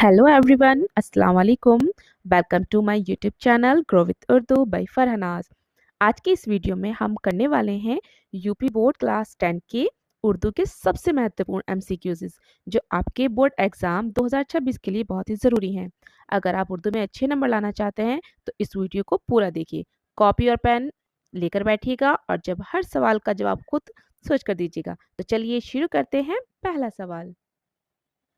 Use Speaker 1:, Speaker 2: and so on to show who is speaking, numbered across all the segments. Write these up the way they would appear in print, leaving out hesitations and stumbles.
Speaker 1: Hello everyone, अस्सलाम वालेकुम। Welcome to my YouTube channel grow with Urdu by Farahnaz. आज की इस वीडियो में हम करने वाले हैं यूपी बोर्ड क्लास 10 के उर्दू के सबसे महत्वपूर्ण एमसीक्यूज जो आपके बोर्ड एग्ज़ाम 2026 के लिए बहुत ही ज़रूरी हैं। अगर आप उर्दू में अच्छे नंबर लाना चाहते हैं तो इस वीडियो को पूरा देखिए, कॉपी और पेन लेकर बैठिएगा और जब हर सवाल का जवाब खुद सोच कर दीजिएगा। तो चलिए शुरू करते हैं। पहला सवाल,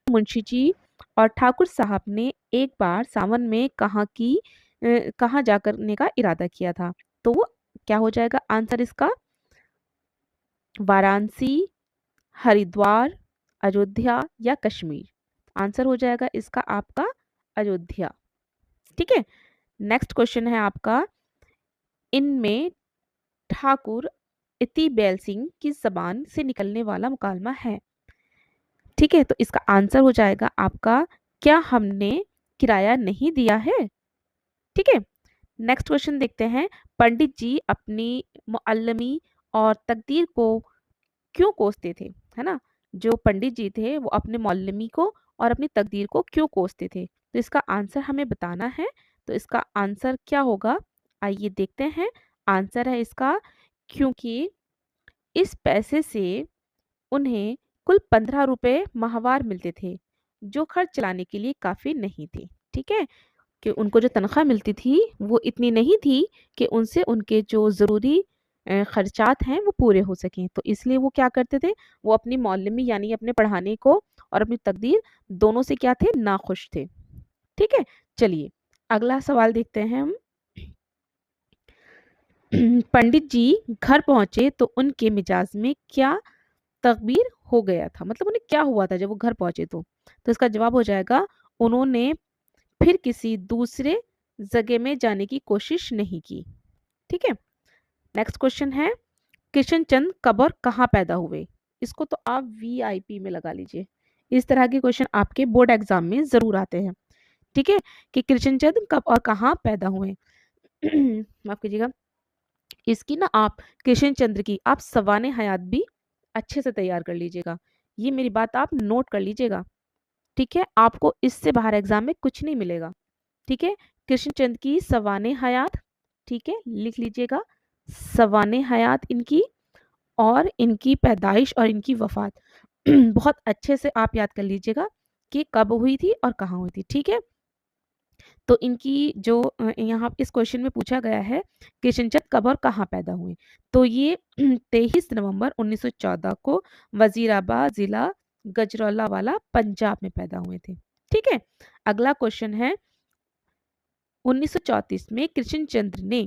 Speaker 1: मुंशी जी और ठाकुर साहब ने एक बार सावन में कहाँ जा करने का इरादा किया था। तो वो क्या हो जाएगा आंसर इसका? वाराणसी, हरिद्वार, अयोध्या या कश्मीर। आंसर हो जाएगा इसका आपका अयोध्या। ठीक है। नेक्स्ट क्वेश्चन है आपका, इनमें ठाकुर इति बैल सिंह की जबान से निकलने वाला मुकालमा है। ठीक है, तो इसका आंसर हो जाएगा आपका, क्या हमने किराया नहीं दिया है। ठीक है। नेक्स्ट क्वेश्चन देखते हैं, पंडित जी अपनी मुअल्लमी और तकदीर को क्यों कोसते थे, है ना। जो पंडित जी थे वो अपने मौलवी को और अपनी तकदीर को क्यों कोसते थे, तो इसका आंसर हमें बताना है। तो इसका आंसर क्या होगा, आइए देखते हैं। आंसर है इसका, क्योंकि इस पैसे से उन्हें कुल 15 रुपए माहवार मिलते थे, जो खर्च चलाने के लिए काफ़ी नहीं थे। ठीक है, कि उनको जो तनख्वाह मिलती थी वो इतनी नहीं थी कि उनसे उनके जो ज़रूरी खर्चात हैं वो पूरे हो सकें। तो इसलिए वो क्या करते थे, वो अपनी मौलमी यानी अपने पढ़ाने को और अपनी तकदीर दोनों से क्या थे, नाखुश थे। ठीक है, चलिए अगला सवाल देखते हैं हम। पंडित जी घर पहुंचे तो उनके मिजाज में क्या तकबीर हो गया था, मतलब उन्हें क्या हुआ था जब वो घर पहुंचे तो इसका जवाब हो जाएगा, उन्होंने फिर किसी दूसरे जगह में जाने की कोशिश नहीं की। ठीक है। नेक्स्ट क्वेश्चन है, कृष्णचंद कब और कहाँ पैदा हुए। इसको तो आप वीआईपी में लगा लीजिए, इस तरह के क्वेश्चन आपके बोर्ड एग्जाम में जरूर आते हैं। ठीक है, कि कृष्णचंद कब और कहाँ पैदा हुए। माफ कीजिएगा, इसकी ना आप कृष्णचंद्र की आप सवाने हयात भी अच्छे से तैयार कर लीजिएगा। ये मेरी बात आप नोट कर लीजिएगा। ठीक है, आपको इससे बाहर एग्जाम में कुछ नहीं मिलेगा। ठीक है, कृष्णचंद की सवाने हयात, ठीक है लिख लीजिएगा, सवाने हयात इनकी, और इनकी पैदाइश और इनकी वफात बहुत अच्छे से आप याद कर लीजिएगा कि कब हुई थी और कहाँ हुई थी। ठीक है, तो इनकी जो यहाँ इस क्वेश्चन में पूछा गया है, कृष्णचंद कब और कहाँ पैदा हुए, तो ये 23 नवंबर 1914 को वजीराबाद जिला गजरौला वाला पंजाब में पैदा हुए थे। ठीक है, अगला क्वेश्चन है, 1934 में कृष्णचंद्र ने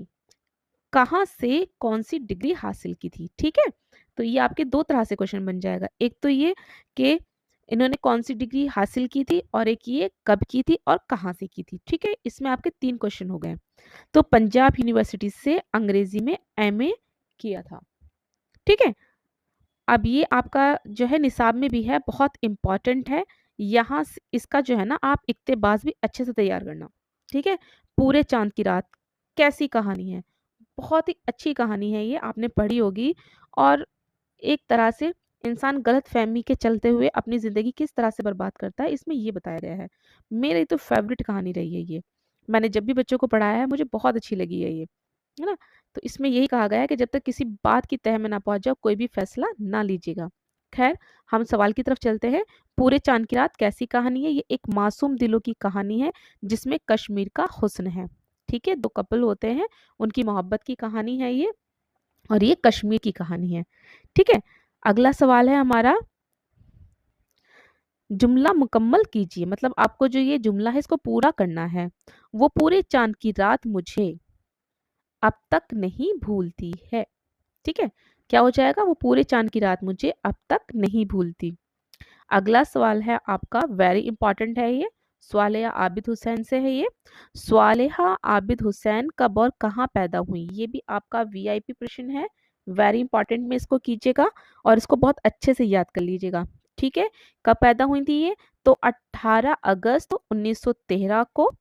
Speaker 1: कहाँ से कौन सी डिग्री हासिल की थी। ठीक है, तो ये आपके दो तरह से क्वेश्चन बन जाएगा, एक तो ये कि इन्होंने कौन सी डिग्री हासिल की थी और एक ये कब की थी और कहाँ से की थी। ठीक है, इसमें आपके 3 क्वेश्चन हो गए। तो पंजाब यूनिवर्सिटी से अंग्रेजी में एमए किया था। ठीक है, अब ये आपका जो है निसाब में भी है, बहुत इंपॉर्टेंट है। यहाँ इसका जो है ना आप इक्तेबास भी अच्छे से तैयार करना। ठीक है, पूरे चांद की रात कैसी कहानी है, बहुत ही अच्छी कहानी है, ये आपने पढ़ी होगी। और एक तरह से इंसान गलत फहमी के चलते हुए अपनी ज़िंदगी किस तरह से बर्बाद करता है, इसमें ये बताया गया है। मेरी तो फेवरेट कहानी रही है ये, मैंने जब भी बच्चों को पढ़ाया है मुझे बहुत अच्छी लगी है ये, है ना। तो इसमें यही कहा गया है कि जब तक किसी बात की तह में ना पहुंच जाओ कोई भी फैसला ना लीजिएगा। खैर, हम सवाल की तरफ चलते हैं। पूरे चांद की रात कैसी कहानी है, ये एक मासूम दिलों की कहानी है जिसमें कश्मीर का हुस्न है। ठीक है, दो कपल होते हैं, उनकी मोहब्बत की कहानी है ये, और ये कश्मीर की कहानी है। ठीक है, अगला सवाल है हमारा, जुमला मुकम्मल कीजिए, मतलब आपको जो ये जुमला है इसको पूरा करना है। वो पूरे चांद की रात मुझे अब तक नहीं भूलती है। ठीक है, क्या हो जाएगा, वो पूरे चांद की रात मुझे अब तक नहीं भूलती। अगला सवाल है आपका, वेरी इंपॉर्टेंट है ये, स्वालिहा आबिद हुसैन से है ये। स्वालिहा आबिद हुसैन कब और कहाँ पैदा हुई, ये भी आपका वीआईपी प्रश्न है, वेरी इंपॉर्टेंट में इसको कीजिएगा और इसको बहुत अच्छे से याद कर लीजिएगा। ठीक है, कब पैदा हुई थी ये, तो 18 अगस्त 1913 को।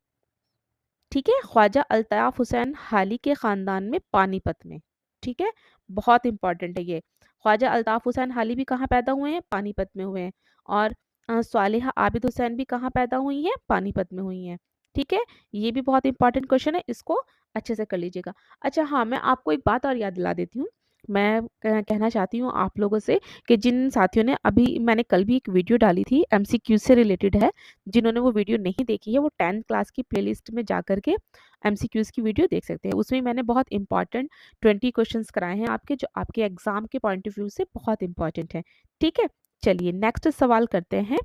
Speaker 1: ठीक है, ख्वाजा अल्ताफ हुसैन हाली के ख़ानदान में पानीपत में। ठीक है, बहुत इंपॉर्टेंट है ये। ख्वाजा अल्ताफ हुसैन हाली भी कहाँ पैदा हुए हैं, पानीपत में हुए हैं। और सालेहा आबिद हुसैन भी कहाँ पैदा हुई हैं? पानीपत में हुई हैं। ठीक है, ये भी बहुत इंपॉर्टेंट क्वेश्चन है, इसको अच्छे से कर लीजिएगा। अच्छा हाँ, मैं आपको एक बात और याद दिला देती हूँ। मैं कहना चाहती हूँ आप लोगों से कि जिन साथियों ने अभी मैंने कल भी एक वीडियो डाली थी एमसीक्यू से रिलेटेड है, जिन्होंने वो वीडियो नहीं देखी है वो 10th क्लास की प्लेलिस्ट में जा कर के एमसीक्यूज की वीडियो देख सकते हैं। उसमें मैंने बहुत इंपॉर्टेंट 20 क्वेश्चंस कराए हैं आपके, जो आपके एग्जाम के पॉइंट ऑफ व्यू से बहुत इंपॉर्टेंट है। ठीक है, चलिए नेक्स्ट सवाल करते हैं।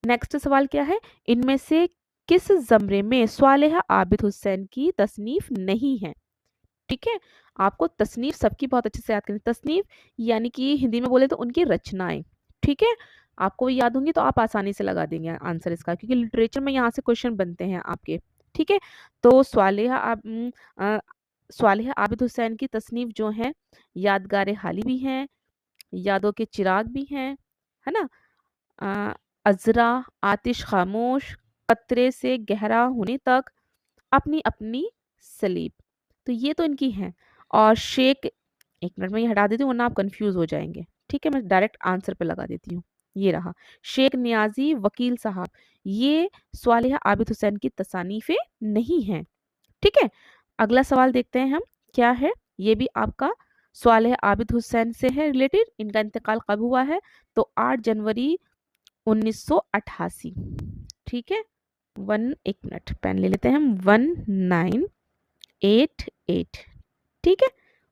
Speaker 1: नेक्स्ट सवाल क्या है? इनमें से किस ज़मरे में स्वालेहा आबिद हुसैन की तसनीफ नहीं है? ठीक है, आपको तसनीफ सबकी बहुत अच्छे से याद करनी। तसनीफ यानी कि हिंदी में बोले तो उनकी रचनाएं। ठीक है, आपको याद होंगी तो आप आसानी से लगा देंगे आंसर इसका, क्योंकि लिटरेचर में यहाँ से क्वेश्चन बनते हैं आपके। ठीक है, तो स्वालेहा आबिद हुसैन की तसनीफ जो है, यादगार हाली भी हैं, यादों के चिराग भी हैं, है ना, अ, अजरा, आतिश खामोश, कतरे से गहरा होने तक, अपनी अपनी सलीब, तो ये तो इनकी हैं। और शेख, एक मिनट में ये हटा देती हूँ वरना आप कंफ्यूज हो जाएंगे। ठीक है, मैं डायरेक्ट आंसर पे लगा देती हूँ। ये रहा शेख नियाजी वकील साहब, ये स्वालिहा आबिद हुसैन की तसानीफे नहीं हैं। ठीक है, अगला सवाल देखते हैं हम, क्या है? ये भी आपका स्वालिहा आबिद हुसैन से है रिलेटेड। इनका इंतकाल कब हुआ है? तो 8 जनवरी 1988। ठीक है, एक मिनट पेन ले लेते हैं हम, 1988। ठीक है,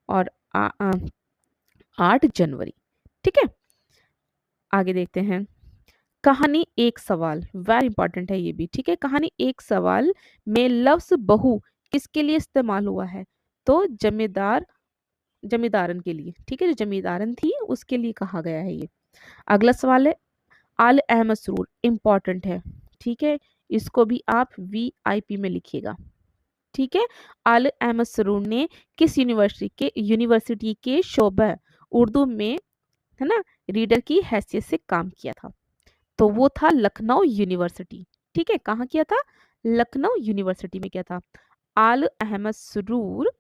Speaker 1: और 8 जनवरी। ठीक है, आगे देखते हैं। कहानी एक सवाल, वेरी इंपॉर्टेंट है ये भी। ठीक है, कहानी एक सवाल में लफ्ज बहू किसके लिए इस्तेमाल हुआ है? तो जमींदारन के लिए। ठीक है, जो जमींदारन थी उसके लिए कहा गया है ये। अगला सवाल है आल अहमद सरूर, इंपॉर्टेंट है। ठीक है, इसको भी आप वीआईपी में लिखिएगा। ठीक है, आल अहमद सरूर ने किस यूनिवर्सिटी के शोबा उर्दू में, है ना, रीडर की हैसियत से काम किया था? तो वो था लखनऊ यूनिवर्सिटी। ठीक है, कहाँ किया था? लखनऊ यूनिवर्सिटी में किया था। आल अहमद सरूर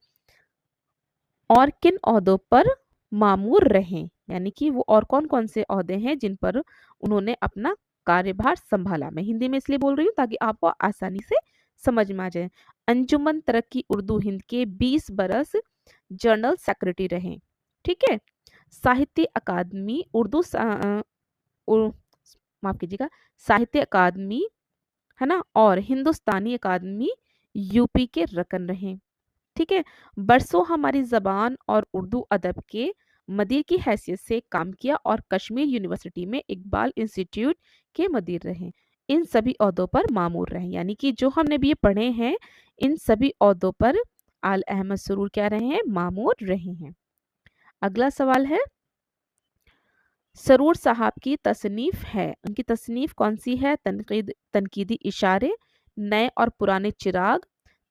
Speaker 1: और किन ओहदों पर मामूर रहे, यानी कि वो और कौन कौन से ओहदे हैं जिन पर उन्होंने अपना कार्यभार संभाला? मैं हिंदी में इसलिए बोल रही हूँ ताकि आपको आसानी से समझ में आ जाए। अंजुमन तरक्की उर्दू हिंद के 20 बरस जनरल सेक्रेटरी रहे। ठीक है, साहित्य अकादमी माफ कीजिएगा, साहित्य अकादमी, है ना, और हिंदुस्तानी अकादमी यूपी के रकन रहे। ठीक है, बरसों हमारी जबान और उर्दू अदब के मदीर की हैसियत से काम किया और कश्मीर यूनिवर्सिटी में इकबाल इंस्टीट्यूट के मदीर रहे। इन सभी ओहदों पर मामूर रहे, यानी कि जो हमने भी ये पढ़े हैं इन सभी ओहदों पर आल अहमद सरूर क्या रहे हैं? मामूर रहे हैं। अगला सवाल है, सरूर साहब की तसनीफ है, उनकी तसनीफ कौन सी है? तनकीदी इशारे, नए और पुराने चिराग,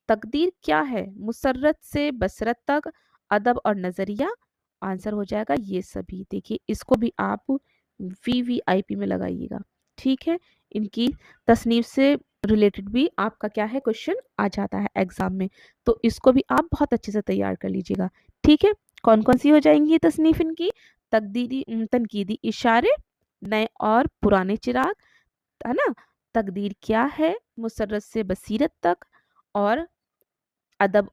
Speaker 1: तकदीर क्या है, मुसर्रत से बसरत तक, अदब और नजरिया। आंसर हो जाएगा ये सभी। देखिए इसको भी आप वीवीआईपी में लगाइएगा। ठीक है, इनकी तसनीफ से रिलेटेड भी आपका क्या है, क्वेश्चन आ जाता है एग्जाम में, तो इसको भी आप बहुत अच्छे से तैयार कर लीजिएगा। ठीक है, कौन कौन सी हो जाएंगी तसनीफ इनकी? तनकीदी इशारे, नए और पुराने चिराग, है ना, तकदीर क्या है, मुसर्रत से बसीरत तक, और अदब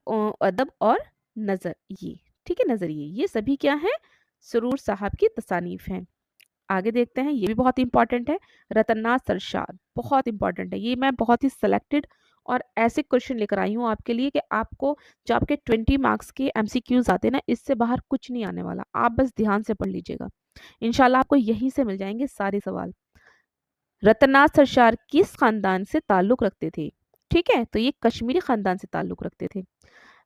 Speaker 1: और नजर ये। ठीक है, नजरिए, ये सभी क्या है? सरूर साहब की तसानीफ हैं। आगे देखते हैं, ये भी बहुत इंपॉर्टेंट है। रतन्नाथ सरशाद, बहुत इंपॉर्टेंट है ये। मैं बहुत ही सिलेक्टेड और ऐसे क्वेश्चन लेकर आई हूँ आपके लिए कि आपको जो आपके 20 मार्क्स के एमसीक्यूज आते हैं ना, इससे बाहर कुछ नहीं आने वाला। आप बस ध्यान से पढ़ लीजिएगा, इंशाल्लाह आपको यहीं से मिल जाएंगे सारे सवाल। रतन्नाथ सरशार किस खानदान से ताल्लुक रखते थे? ठीक है, तो ये कश्मीरी खानदान से ताल्लुक रखते थे।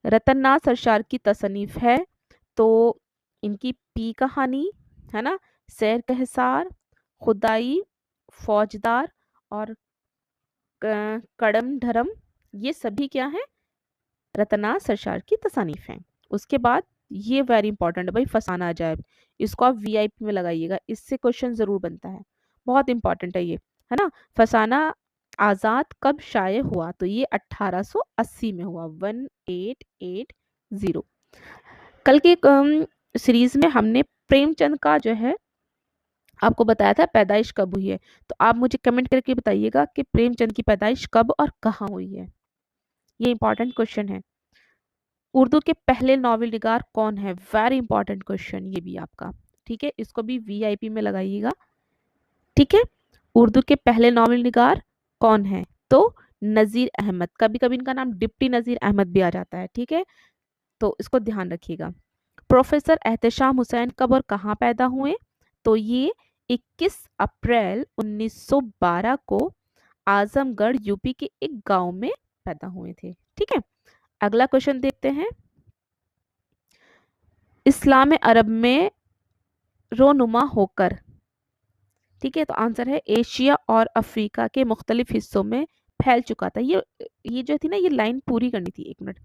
Speaker 1: रतन्नाथ सरशार की तसनीफ है, तो इनकी पी कहानी, है ना, सैर का हिसार, खुदाई, फौजदार और कड़म धर्म, ये सभी क्या है? रतन्नाथ सरशार की तसानीफ हैं। उसके बाद ये वेरी इंपॉर्टेंट है भाई, फसाना अजायब, इसको आप वीआईपी में लगाइएगा, इससे क्वेश्चन जरूर बनता है, बहुत इंपॉर्टेंट है ये, है ना। फसाना आजाद कब शाये हुआ? तो ये 1880 में हुआ, 1880। कल के सीरीज में हमने प्रेमचंद का जो है आपको बताया था पैदाइश कब हुई है। तो आप मुझे कमेंट करके बताइएगा कि प्रेमचंद की पैदाइश कब और कहाँ हुई है। ये इंपॉर्टेंट क्वेश्चन है। उर्दू के पहले नॉवेल निगार कौन है? वेरी इंपॉर्टेंट क्वेश्चन ये भी आपका। ठीक है, इसको भी वीआईपी में लगाइएगा। ठीक है, उर्दू के पहले नॉवेल निगार कौन है? तो नजीर अहमद। कभी कभी इनका नाम डिप्टी नजीर अहमद भी आ जाता है। ठीक है, तो इसको ध्यान रखिएगा। प्रोफेसर एहतेशाम हुसैन कब और कहाँ पैदा हुए? तो ये 21 अप्रैल 1912 को आजमगढ़ यूपी के एक गांव में पैदा हुए थे। ठीक है, अगला क्वेश्चन देखते हैं। इस्लाम अरब में रोनुमा होकर, ठीक है, तो आंसर है एशिया और अफ्रीका के मुख्तलिफ हिस्सों में फैल चुका था। ये जो थी ना, ये लाइन पूरी करनी थी। एक मिनट।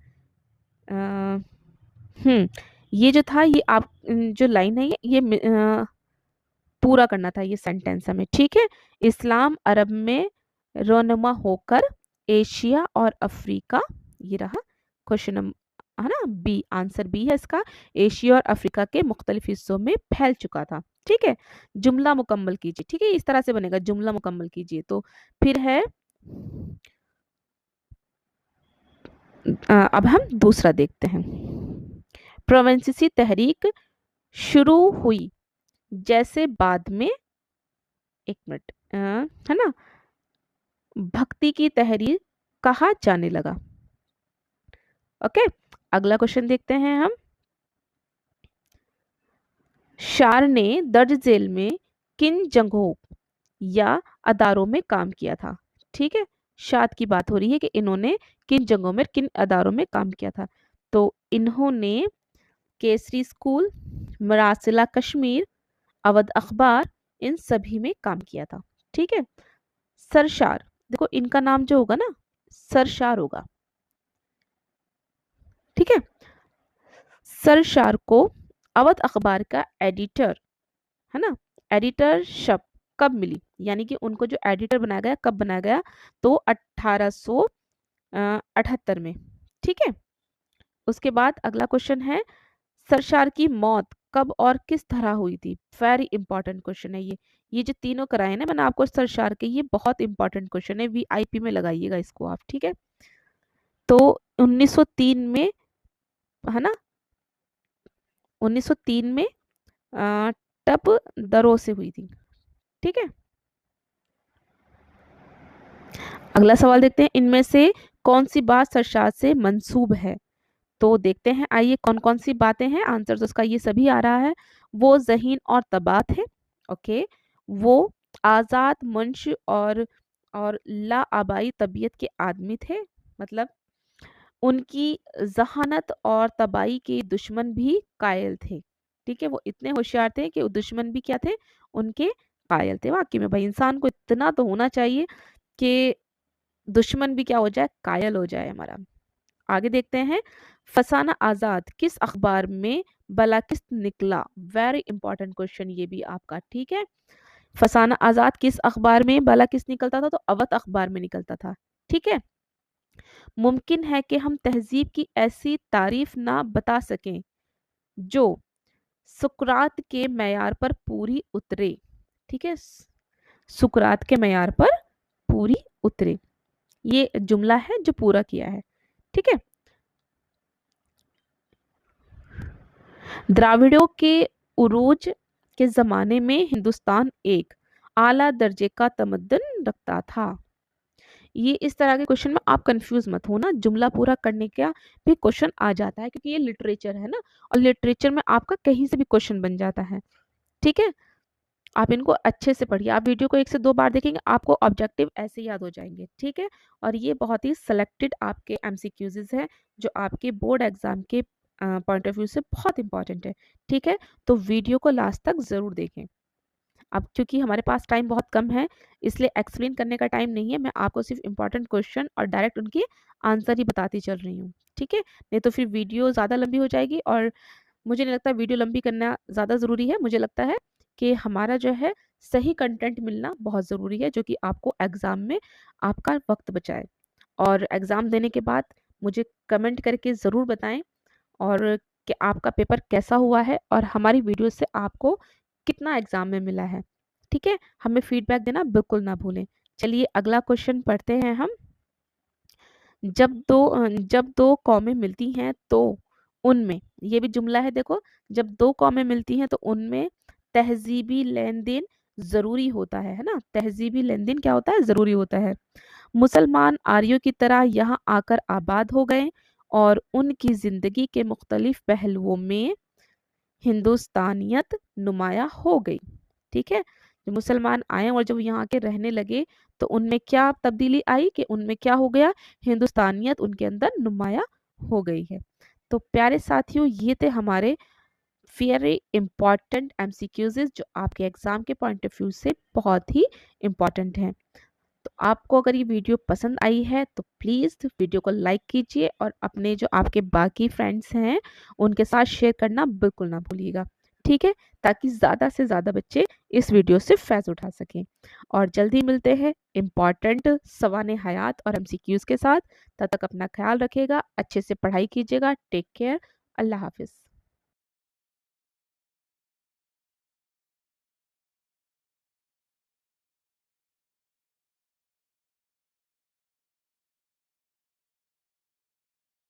Speaker 1: ये जो था, ये आप जो लाइन है ये पूरा करना था ये सेंटेंस हमें। ठीक है, इस्लाम अरब में रोनुमा होकर एशिया और अफ्रीका, ये रहा क्वेश्चन है ना, बी, आंसर बी है इसका। एशिया और अफ्रीका के मुख्तलिफ हिस्सों में फैल चुका था। ठीक है, जुमला मुकम्मल कीजिए। ठीक है, इस तरह से बनेगा, जुमला मुकम्मल कीजिए। तो फिर है अब हम दूसरा देखते हैं। प्रोवेंसी तहरीक शुरू हुई जैसे बाद में, एक मिनट, है ना, भक्ति की तहरीर कहा जाने लगा। ओके, अगला क्वेश्चन देखते हैं हम। शार ने दर्ज जेल में किन जगहों या अदारों में काम किया था? ठीक है, शाद की बात हो रही है कि इन्होंने किन जगहों में, किन अदारों में काम किया था। तो इन्होंने केसरी स्कूल, मरासिला कश्मीर, अवध अखबार, इन सभी में काम किया था। ठीक है, सरशार, देखो इनका नाम जो होगा ना, सरशार होगा। ठीक है, सरशार को अवध अखबार का एडिटर, है ना, एडिटरशिप कब मिली? यानी कि उनको जो एडिटर बनाया गया, कब बनाया गया? तो 1878 में। ठीक है, उसके बाद अगला क्वेश्चन है, सरशार की मौत कब और किस तरह हुई थी? वेरी इंपॉर्टेंट क्वेश्चन है ये जो तीनों कराए ना मैंने आपको सरशार के, ये बहुत इंपॉर्टेंट क्वेश्चन है, वीआईपी में लगाइएगा इसको आप। ठीक है, तो 1903 में, है ना, 1903 में टप दरों से हुई थी। ठीक है, अगला सवाल देखते हैं। इनमें से कौन सी बात सरशाद से मंसूब है? तो देखते हैं, आइए कौन कौन सी बातें हैं। आंसर तो उसका ये सभी आ रहा है। वो ज़हीन और तबाह थे। ओके, वो आज़ाद मंश और ला आबाई तबीयत के आदमी थे। मतलब उनकी जहानत और तबाही के दुश्मन भी कायल थे। ठीक है, वो इतने होशियार थे कि दुश्मन भी क्या थे, उनके कायल थे। वाकई में भाई इंसान को इतना तो होना चाहिए कि दुश्मन भी क्या हो जाए, कायल हो जाए हमारा। आगे देखते हैं। फसाना आजाद किस अखबार में बलाकिस्त निकला? वेरी इंपॉर्टेंट क्वेश्चन ये भी आपका। ठीक है, फसाना आजाद किस अखबार में बलाकिस्त निकलता था? तो अवध अखबार में निकलता था। ठीक है, मुमकिन है कि हम तहजीब की ऐसी तारीफ ना बता सकें जो सुकरात के मैयार पर पूरी उतरे। ठीक है, सुकरात के मैयार पर पूरी उतरे, ये जुमला है जो पूरा किया है। ठीक है, द्राविड़ों के उरूज के जमाने में हिंदुस्तान एक आला दर्जे का तमद्दुन रखता था। ये इस तरह के क्वेश्चन में आप कंफ्यूज मत हो ना, जुमला पूरा करने का भी क्वेश्चन आ जाता है, क्योंकि ये लिटरेचर है ना, और लिटरेचर में आपका कहीं से भी क्वेश्चन बन जाता है। ठीक है, आप इनको अच्छे से पढ़िए। आप वीडियो को 1 से 2 बार देखेंगे, आपको ऑब्जेक्टिव ऐसे याद हो जाएंगे। ठीक है, और ये बहुत ही सिलेक्टेड आपके एमसीक्यूज है जो आपके बोर्ड एग्जाम के पॉइंट ऑफ व्यू से बहुत इंपॉर्टेंट है। ठीक है, तो वीडियो को लास्ट तक जरूर देखें। अब क्योंकि हमारे पास टाइम बहुत कम है, इसलिए एक्सप्लेन करने का टाइम नहीं है, मैं आपको सिर्फ इंपॉर्टेंट क्वेश्चन और डायरेक्ट उनके आंसर ही बताती चल रही हूँ। ठीक है, नहीं तो फिर वीडियो ज़्यादा लंबी हो जाएगी, और मुझे नहीं लगता वीडियो लंबी करना ज़्यादा ज़रूरी है। मुझे लगता है कि हमारा जो है सही कंटेंट मिलना बहुत ज़रूरी है, जो कि आपको एग्ज़ाम में आपका वक्त बचाए। और एग्ज़ाम देने के बाद मुझे कमेंट करके ज़रूर बताएं और कि आपका पेपर कैसा हुआ है और हमारी वीडियो से आपको कितना एग्ज़ाम में मिला है। ठीक है, हमें फीडबैक देना बिल्कुल ना भूलें। चलिए अगला क्वेश्चन पढ़ते हैं हम। जब दो कौमें मिलती हैं तो उनमें, ये भी जुमला है देखो, जब दो कौमें मिलती हैं तो उनमें तहजीबी लेन देन जरूरी होता है ना। तहजीबी लेन देन क्या होता है, जरूरी होता है। मुसलमान आर्यों की तरह यहाँ आकर आबाद हो गए और उनकी जिंदगी के मुख्तलिफ पहलुओं में हिंदुस्तानियत नुमाया हो गई। ठीक है, जो मुसलमान आए और जब यहाँ के रहने लगे तो उनमें क्या तब्दीली आई कि उनमें क्या हो गया, हिंदुस्तानियत उनके अंदर नुमाया हो गई है। तो प्यारे साथियों, ये थे हमारे वेरी इंपॉर्टेंट एमसीक्यूज जो आपके एग्जाम के पॉइंट ऑफ व्यू से बहुत ही इंपॉर्टेंट हैं। तो आपको अगर ये वीडियो पसंद आई है तो प्लीज़ वीडियो को लाइक कीजिए और अपने जो आपके बाकी फ्रेंड्स हैं उनके साथ शेयर करना बिल्कुल ना भूलिएगा। ठीक है, ताकि ज़्यादा से ज़्यादा बच्चे इस वीडियो से फ़ायदा उठा सकें। और जल्दी मिलते हैं इम्पॉर्टेंट सवाने हयात और एमसीक्यूज़ के साथ। तब तक अपना ख्याल रखिएगा, अच्छे से पढ़ाई कीजिएगा। टेक केयर, अल्लाह हाफिज़।